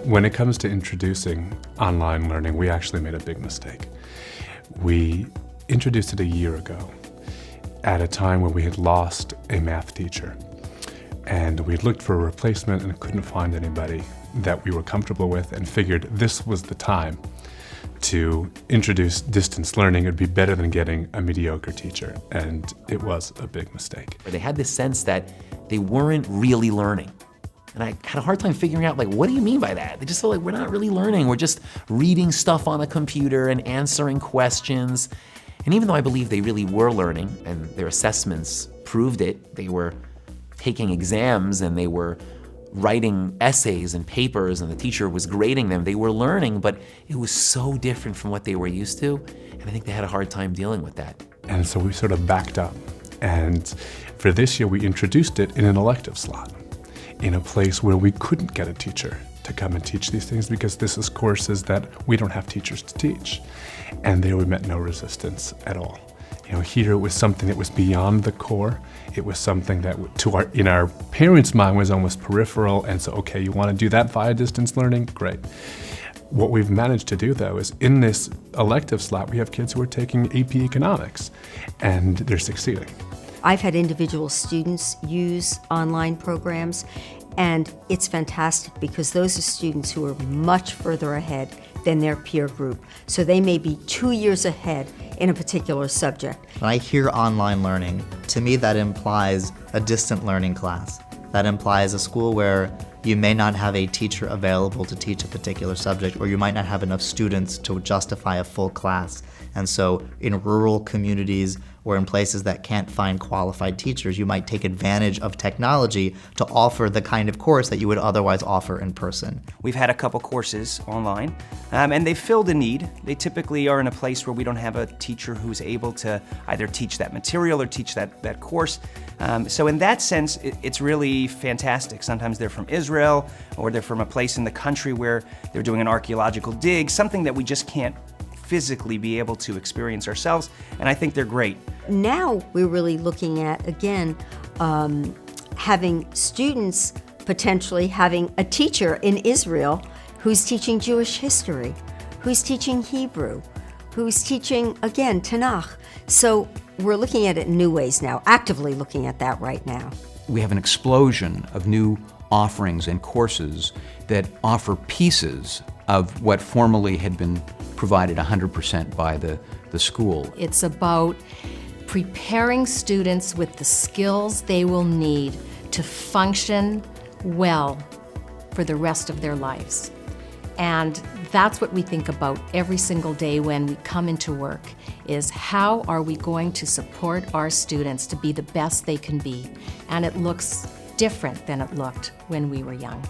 When it comes to introducing online learning, we actually made a big mistake. We introduced it a year ago at a time when we had lost a math teacher. And we looked for a replacement and couldn't find anybody that we were comfortable with, and figured this was the time to introduce distance learning. It would be better than getting a mediocre teacher, and it was a big mistake. They had this sense that they weren't really learning. And I had a hard time figuring out, like, what do you mean by that? They just felt like we're not really learning. We're just reading stuff on a computer and answering questions. And even though I believe they really were learning, and their assessments proved it, they were taking exams and they were writing essays and papers and the teacher was grading them, they were learning, but it was so different from what they were used to. And I think they had a hard time dealing with that. And so we sort of backed up. And for this year, we introduced it in an elective slot, in a place where we couldn't get a teacher to come and teach these things, because this is courses that we don't have teachers to teach. And there we met no resistance at all. You know, here it was something that was beyond the core. It was something that in our parents' mind was almost peripheral, and so, okay, you want to do that via distance learning? Great. What we've managed to do, though, is in this elective slot, we have kids who are taking AP Economics, and they're succeeding. I've had individual students use online programs, and it's fantastic because those are students who are much further ahead than their peer group. So they may be 2 years ahead in a particular subject. When I hear online learning, to me that implies a distant learning class. That implies a school where you may not have a teacher available to teach a particular subject, or you might not have enough students to justify a full class. And so in rural communities or in places that can't find qualified teachers, you might take advantage of technology to offer the kind of course that you would otherwise offer in person. We've had a couple courses online, and they've filled a need. They typically are in a place where we don't have a teacher who's able to either teach that material or teach that course. So in that sense, it's really fantastic. Sometimes they're from Israel, or they're from a place in the country where they're doing an archaeological dig, something that we just can't physically be able to experience ourselves, and I think they're great. Now we're really looking at, again, having students potentially having a teacher in Israel who's teaching Jewish history, who's teaching Hebrew, who's teaching, again, Tanakh. So we're looking at it in new ways now, actively looking at that right now. We have an explosion of new offerings and courses that offer pieces of what formerly had been provided 100% by the school. It's about preparing students with the skills they will need to function well for the rest of their lives. And that's what we think about every single day when we come into work, is how are we going to support our students to be the best they can be? And it looks different than it looked when we were young.